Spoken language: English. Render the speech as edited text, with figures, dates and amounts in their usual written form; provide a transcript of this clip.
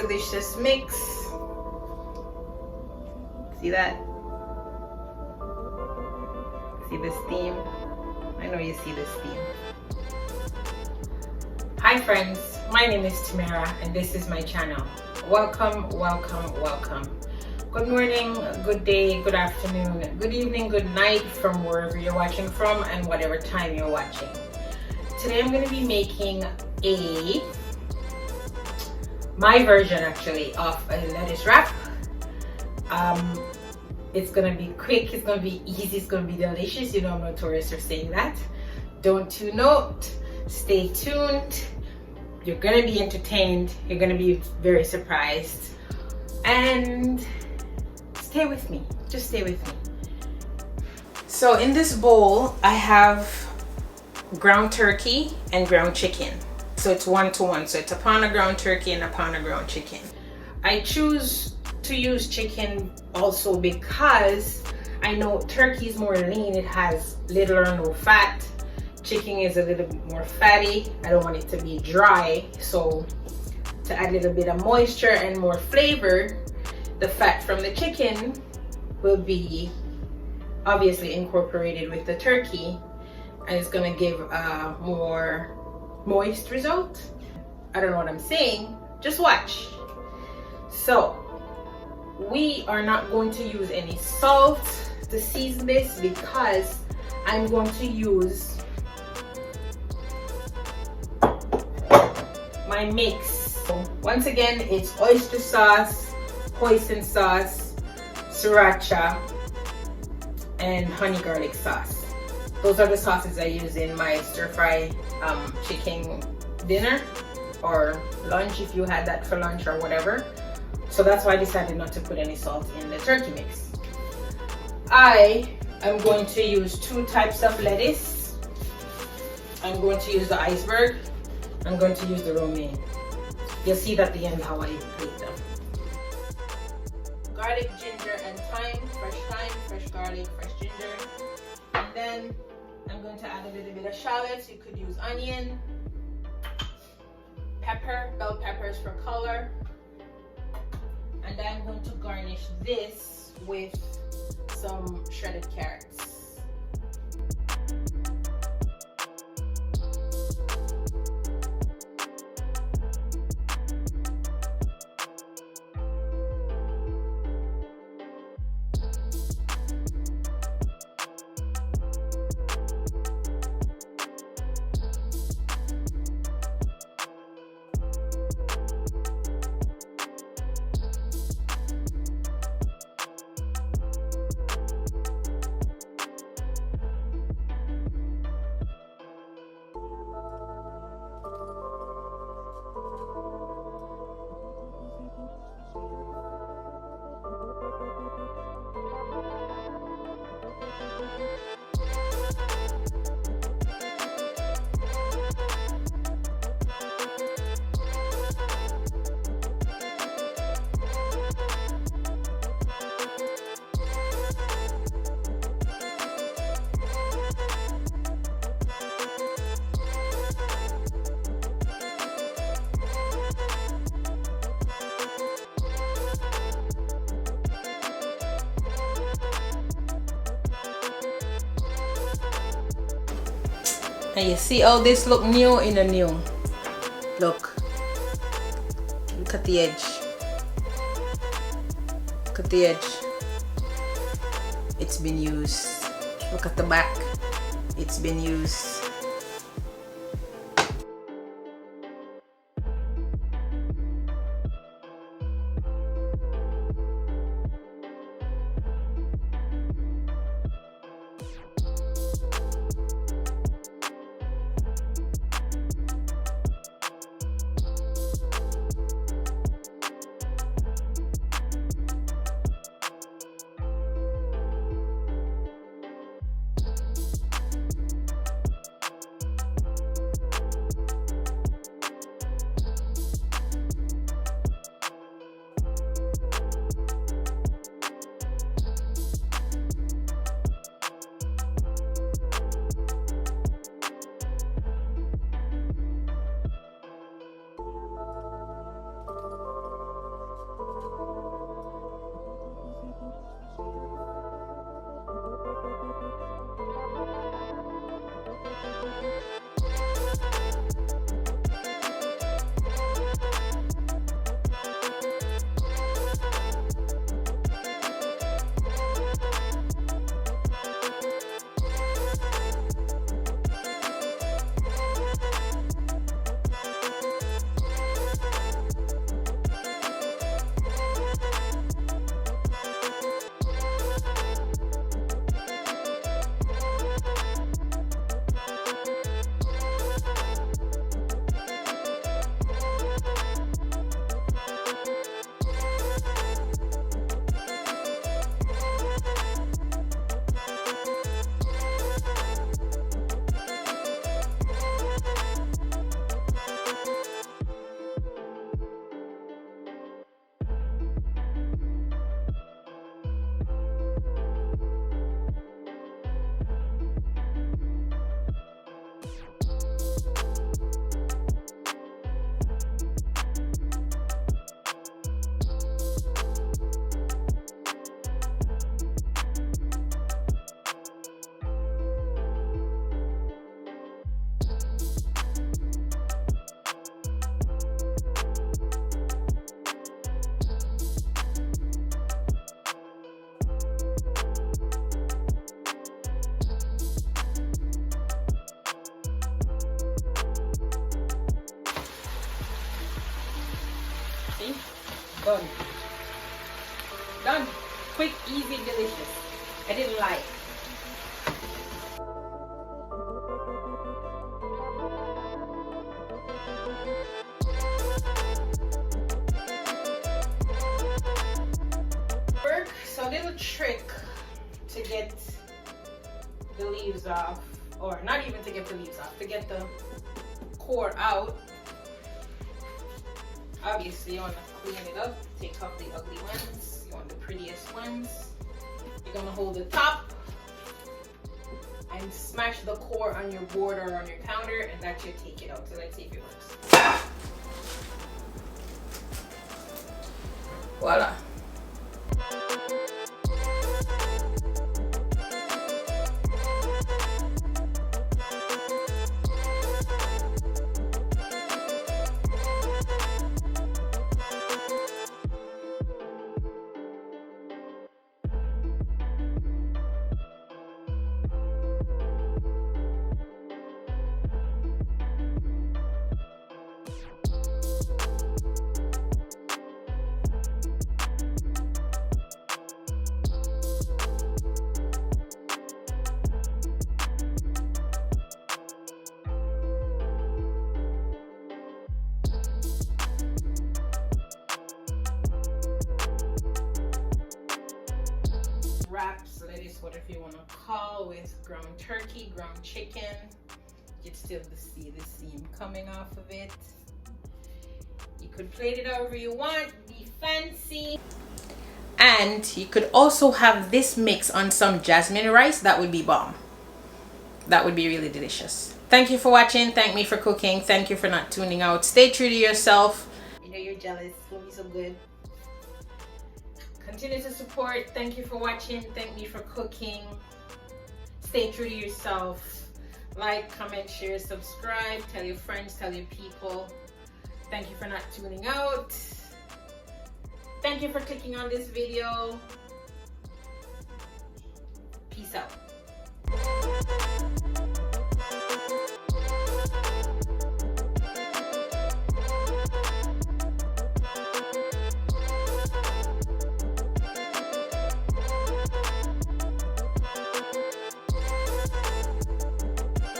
delicious mix. See that? See the steam? I know you see the steam. Hi friends, my name is Tamara and this is my channel. Welcome, welcome, welcome. Good morning, good day, good afternoon, good evening, good night from wherever you're watching from and whatever time you're watching. Today I'm going to be making my version actually of a lettuce wrap. It's going to be quick, it's going to be easy, it's going to be delicious. You know I'm notorious for saying that. Don't tune out, stay tuned. You're going to be entertained, you're going to be very surprised, and stay with me, just stay with me. So in this bowl I have ground turkey and ground chicken. So it's 1-to-1, so it's a pound of ground turkey and a pound of ground chicken. I choose to use chicken also because I know turkey is more lean, it has little or no fat. Chicken is a little bit more fatty. I don't want it to be dry, so to add a little bit of moisture and more flavor, the fat from the chicken will be obviously incorporated with the turkey, and it's gonna give a more moist result. I don't know what I'm saying, just watch. So we are not going to use any salt to season this because I'm going to use my mix. So once again, it's oyster sauce, hoisin sauce, sriracha, and honey garlic sauce. Those are the sauces I use in my stir fry chicken dinner or lunch, if you had that for lunch or whatever. So that's why I decided not to put any salt in the turkey mix. I am going to use 2 types of lettuce. I'm going to use the iceberg. I'm going to use the romaine. You'll see at the end how I plate them. Garlic, ginger, and thyme, fresh garlic, fresh ginger. And then I'm going to add a little bit of shallots. You could use onion, pepper, bell peppers for color. And then I'm going to garnish this with some shredded carrots. And you see how this look new in the new. Look at the edge. Look at the edge. It's been used. Look at the back. It's been used. Done. Done. Quick, easy, delicious. I didn't lie. So a little trick to get the leaves off, or not even to get the leaves off, to get the core out. Obviously you want to clean it up, take off the ugly ones, you want the prettiest ones. You're going to hold the top and smash the core on your board or on your counter, and that should take it out. So let's see if it works. Voila. Wraps, lettuce, whatever you want to call, with ground turkey, ground chicken. You can still see the seam coming off of it. You could plate it however you want, be fancy. And you could also have this mix on some jasmine rice. That would be bomb. That would be really delicious. Thank you for watching. Thank me for cooking. Thank you for not tuning out. Stay true to yourself. You know you're jealous. It's gonna be so good. Continue to support. Thank you for watching. Thank me for cooking. Stay true to yourself. Like, comment, share, subscribe. Tell your friends, tell your people. Thank you for not tuning out. Thank you for clicking on this video. Peace out.